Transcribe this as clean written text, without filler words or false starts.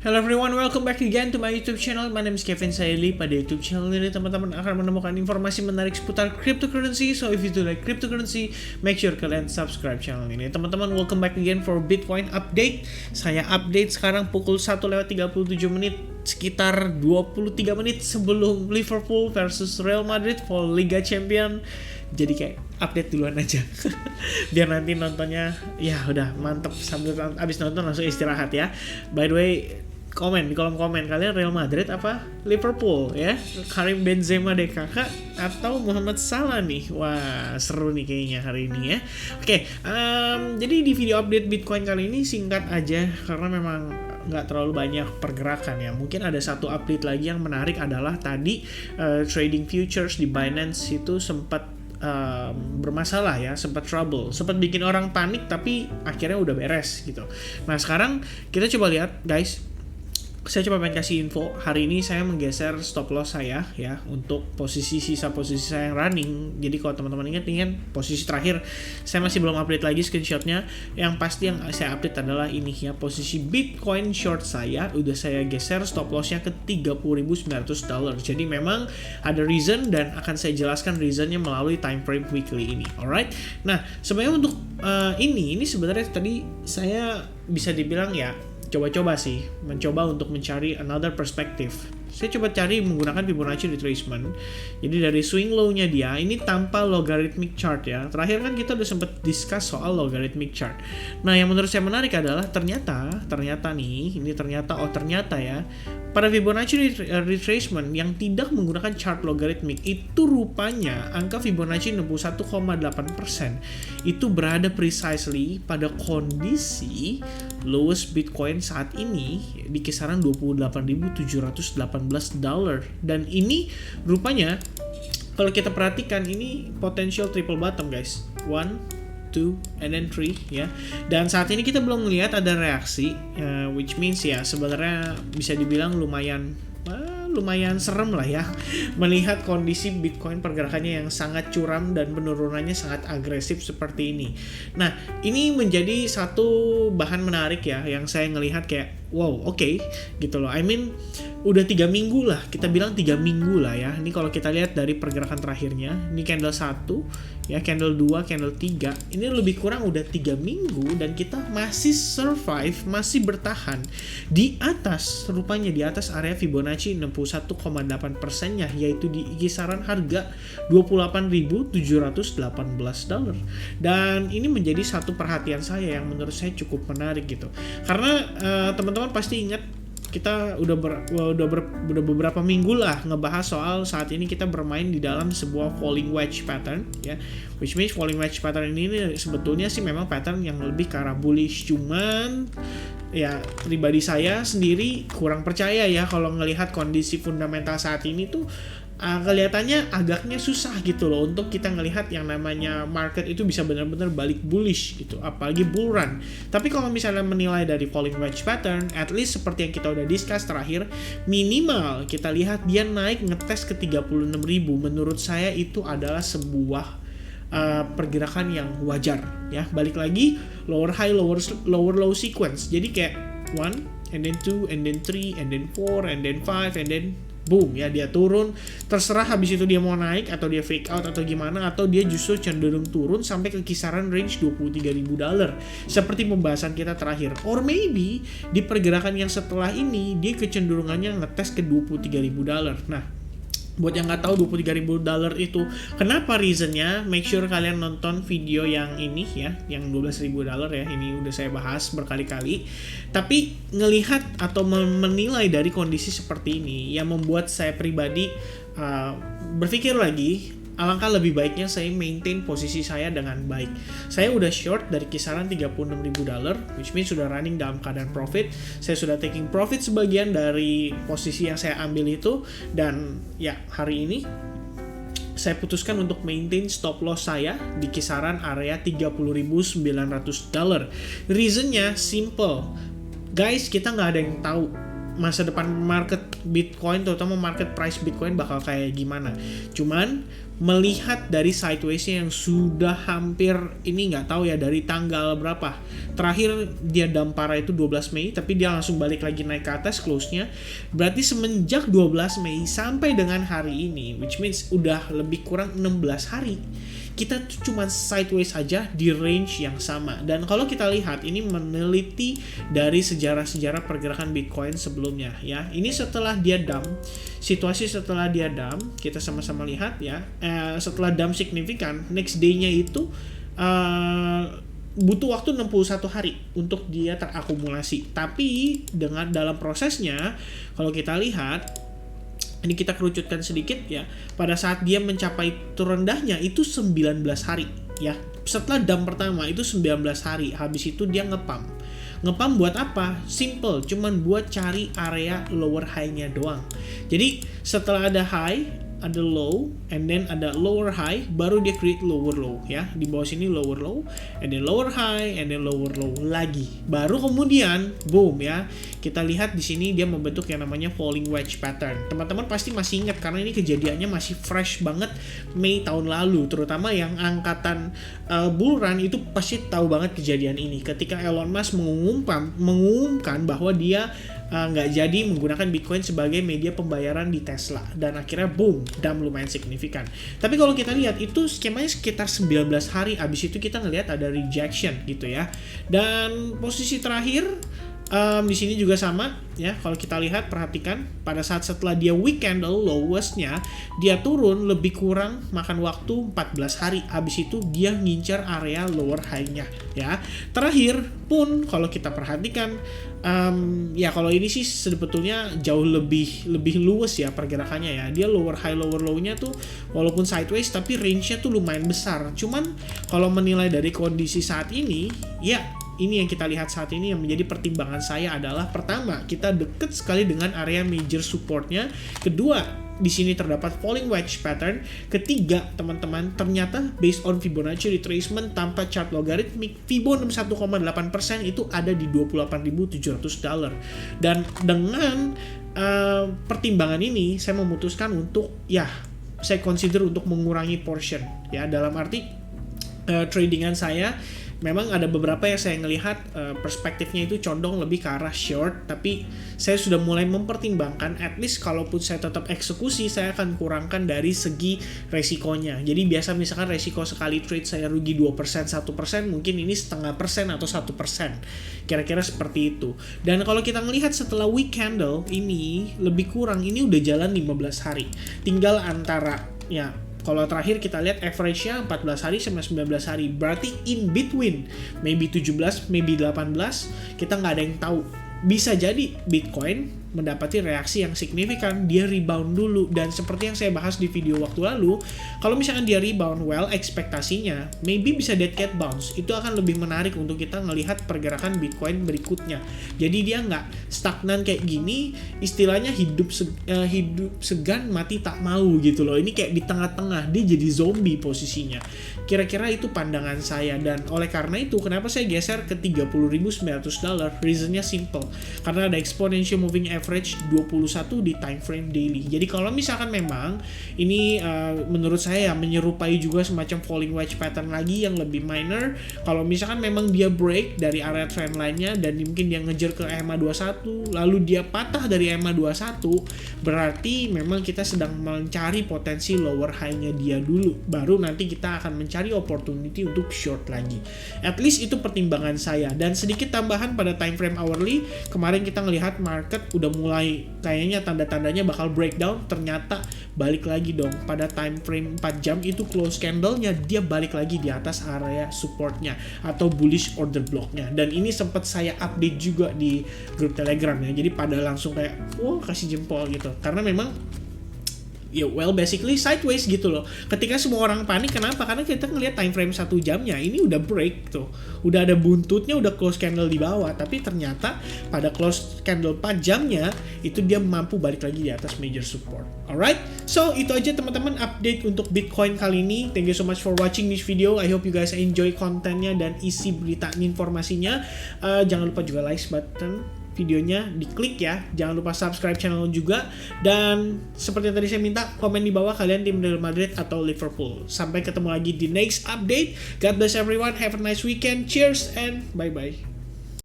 Hello everyone, welcome back again to my YouTube channel. My name is Kevin Saili. Pada YouTube channel ini teman-teman akan menemukan informasi menarik seputar cryptocurrency. So if you do like cryptocurrency, make sure kalian subscribe channel ini. Teman-teman, welcome back again for Bitcoin update. Saya update sekarang pukul 1:37 menit, sekitar 23 menit sebelum Liverpool versus Real Madrid for Liga Champion. Jadi kayak update duluan aja biar nanti nontonnya ya udah mantep, sambil abis nonton langsung istirahat ya. By the way, komen di kolom komen kalian Real Madrid apa Liverpool ya, Karim Benzema DKK atau Muhammad Salah nih. Wah, seru nih kayaknya hari ini ya. Oke, jadi di video update Bitcoin kali ini singkat aja karena memang nggak terlalu banyak pergerakan ya. Mungkin ada satu update lagi yang menarik adalah tadi trading futures di Binance itu sempat bermasalah ya, sempat trouble, sempat bikin orang panik tapi akhirnya udah beres gitu. Nah sekarang kita coba lihat guys, saya coba pengen kasih info. Hari ini saya menggeser stop loss saya ya untuk sisa posisi saya yang running. Jadi kalau teman-teman ingat posisi terakhir saya masih belum update lagi screenshotnya. Yang pasti yang saya update adalah ini ya, posisi Bitcoin short saya udah saya geser stop lossnya ke $30.900. Jadi memang ada reason dan akan saya jelaskan reasonnya melalui time frame weekly ini. Alright. Nah sebenarnya untuk ini sebenarnya tadi saya bisa dibilang ya mencoba untuk mencari another perspective. Saya coba cari menggunakan Fibonacci retracement. Jadi dari swing low-nya dia ini tanpa logarithmic chart ya. Terakhir kan kita udah sempat discuss soal logarithmic chart. Nah, yang menurut saya menarik adalah ternyata ya, pada Fibonacci retracement yang tidak menggunakan chart logarithmic itu rupanya angka Fibonacci 61,8% itu berada precisely pada kondisi lowest Bitcoin saat ini di kisaran $28.718. Dan ini rupanya kalau kita perhatikan ini potential triple bottom guys, 1, 2, and then 3 ya. Dan saat ini kita belum melihat ada reaksi, which means ya sebenarnya bisa dibilang lumayan serem lah ya melihat kondisi Bitcoin pergerakannya yang sangat curam dan penurunannya sangat agresif seperti ini. Nah ini menjadi satu bahan menarik ya yang saya ngelihat kayak wow, oke, gitu loh. I mean udah 3 minggu lah, kita bilang 3 minggu lah ya. Ini kalau kita lihat dari pergerakan terakhirnya, ini candle 1 ya, candle 2, candle 3, ini lebih kurang udah 3 minggu dan kita masih survive, masih bertahan di atas, rupanya di atas area Fibonacci 61,8%-nya, yaitu di kisaran harga $28.718. Dan ini menjadi satu perhatian saya yang menurut saya cukup menarik gitu. Karena teman-teman pasti ingat kita udah beberapa minggu lah ngebahas soal saat ini kita bermain di dalam sebuah falling wedge pattern ya, which means falling wedge pattern ini sebetulnya sih memang pattern yang lebih ke arah bullish, cuman ya pribadi saya sendiri kurang percaya ya kalau ngelihat kondisi fundamental saat ini tuh kelihatannya agaknya susah gitu loh untuk kita ngelihat yang namanya market itu bisa benar-benar balik bullish gitu, apalagi bull run. Tapi kalau misalnya menilai dari falling wedge pattern, at least seperti yang kita udah discuss terakhir, minimal kita lihat dia naik ngetes ke 36.000. Menurut saya itu adalah sebuah pergerakan yang wajar ya. Balik lagi lower high lower low sequence. Jadi kayak 1 and then 2 and then 3 and then 4 and then 5 and then boom ya, dia turun, terserah habis itu dia mau naik atau dia fake out atau gimana, atau dia justru cenderung turun sampai ke kisaran range $23.000 seperti pembahasan kita terakhir, or maybe di pergerakan yang setelah ini dia kecenderungannya ngetes ke $23.000. Nah buat yang nggak tahu $23.000 itu kenapa reasonnya, make sure kalian nonton video yang ini ya, yang $12.000 ya, ini udah saya bahas berkali-kali. Tapi ngelihat atau menilai dari kondisi seperti ini yang membuat saya pribadi berpikir lagi, alangkah lebih baiknya saya maintain posisi saya dengan baik. Saya udah short dari kisaran $36.000, which means sudah running dalam keadaan profit. Saya sudah taking profit sebagian dari posisi yang saya ambil itu, dan ya hari ini saya putuskan untuk maintain stop loss saya di kisaran area $30.900. Reasonnya simple, guys, kita nggak ada yang tahu masa depan market Bitcoin, terutama market price Bitcoin bakal kayak gimana. Cuman melihat dari sideways-nya yang sudah hampir, ini nggak tahu ya dari tanggal berapa. Terakhir dia dump parah itu 12 Mei, tapi dia langsung balik lagi naik ke atas close-nya. Berarti semenjak 12 Mei sampai dengan hari ini, which means udah lebih kurang 16 hari. Kita tuh cuma sideways aja di range yang sama. Dan kalau kita lihat, ini meneliti dari sejarah-sejarah pergerakan Bitcoin sebelumnya ya. Ini setelah dia dump, situasi setelah dia dump, kita sama-sama lihat ya. Setelah dump signifikan, next day-nya itu butuh waktu 61 hari untuk dia terakumulasi. Tapi dengan dalam prosesnya, kalau kita lihat, ini kita kerucutkan sedikit ya, pada saat dia mencapai terendahnya itu 19 hari ya. Setelah dump pertama itu 19 hari, habis itu dia ngepump buat apa? Simple, cuman buat cari area lower high-nya doang. Jadi setelah ada high, ada low, and then ada lower high, baru dia create lower low ya. Di bawah sini lower low, and then lower high, and then lower low lagi. Baru kemudian boom ya. Kita lihat di sini dia membentuk yang namanya falling wedge pattern. Teman-teman pasti masih ingat karena ini kejadiannya masih fresh banget Mei tahun lalu, terutama yang angkatan bull run itu pasti tahu banget kejadian ini. Ketika Elon Musk mengumumkan bahwa dia nggak jadi menggunakan Bitcoin sebagai media pembayaran di Tesla, dan akhirnya boom, dump lumayan signifikan. Tapi kalau kita lihat itu skemanya sekitar 19 hari, abis itu kita ngelihat ada rejection gitu ya. Dan posisi terakhir di sini juga sama ya. Kalau kita lihat, perhatikan pada saat setelah dia week candle lowest-nya, dia turun lebih kurang makan waktu 14 hari. Habis itu dia ngincar area lower high-nya ya. Terakhir pun kalau kita perhatikan ya kalau ini sih sebetulnya jauh lebih luas ya pergerakannya ya. Dia lower high lower low-nya tuh walaupun sideways tapi range-nya tuh lumayan besar. Cuman kalau menilai dari kondisi saat ini ya, ini yang kita lihat saat ini yang menjadi pertimbangan saya adalah, pertama, kita deket sekali dengan area major supportnya. Kedua, di sini terdapat falling wedge pattern. Ketiga, teman-teman, ternyata based on Fibonacci retracement tanpa chart logarithmic, Fibo 61,8% itu ada di $28.700. Dan dengan pertimbangan ini, saya memutuskan untuk saya consider untuk mengurangi portion ya, dalam arti tradingan saya. Memang ada beberapa yang saya ngelihat perspektifnya itu condong lebih ke arah short, tapi saya sudah mulai mempertimbangkan at least kalaupun saya tetap eksekusi, saya akan kurangkan dari segi resikonya. Jadi biasa misalkan resiko sekali trade saya rugi 2%, 1%, mungkin ini 0,5% atau 1%. Kira-kira seperti itu. Dan kalau kita melihat setelah week candle ini lebih kurang ini udah jalan 15 hari. Tinggal antara ya, kalau terakhir kita lihat average-nya 14 hari sama 19 hari. Berarti in between, maybe 17, maybe 18, kita nggak ada yang tahu. Bisa jadi Bitcoin mendapati reaksi yang signifikan, dia rebound dulu. Dan seperti yang saya bahas di video waktu lalu, kalau misalkan dia rebound well, ekspektasinya maybe bisa dead cat bounce. Itu akan lebih menarik untuk kita ngelihat pergerakan Bitcoin berikutnya. Jadi dia nggak stagnan kayak gini, istilahnya hidup segan mati tak mau gitu loh. Ini kayak di tengah-tengah, dia jadi zombie posisinya. Kira-kira itu pandangan saya, dan oleh karena itu kenapa saya geser ke $30.900. Reasonnya simple, karena ada exponential moving average 21 di time frame daily. Jadi kalau misalkan memang ini menurut saya menyerupai juga semacam falling wedge pattern lagi yang lebih minor. Kalau misalkan memang dia break dari area trend line-nya dan mungkin dia ngejar ke EMA 21 lalu dia patah dari EMA 21, berarti memang kita sedang mencari potensi lower high-nya dia dulu, baru nanti kita akan mencari opportunity untuk short lagi. At least itu pertimbangan saya. Dan sedikit tambahan pada time frame hourly, kemarin kita ngelihat market udah mulai kayaknya tanda-tandanya bakal breakdown, ternyata balik lagi dong pada time frame 4 jam itu close candle-nya dia balik lagi di atas area supportnya atau bullish order block-nya. Dan ini sempat saya update juga di grup Telegram ya. Jadi pada langsung kayak kasih jempol gitu. Karena memang basically sideways gitu loh. Ketika semua orang panik, kenapa? Karena kita ngelihat time frame 1 jamnya ini udah break tuh. Udah ada buntutnya, udah close candle di bawah, tapi ternyata pada close candle 4 jamnya itu dia mampu balik lagi di atas major support. Alright? So, itu aja teman-teman update untuk Bitcoin kali ini. Thank you so much for watching this video. I hope you guys enjoy kontennya dan isi berita informasinya. Jangan lupa juga like button, videonya, diklik ya. Jangan lupa subscribe channel juga. Dan seperti yang tadi saya minta, komen di bawah kalian tim Real Madrid atau Liverpool. Sampai ketemu lagi di next update. God bless everyone. Have a nice weekend. Cheers and bye-bye.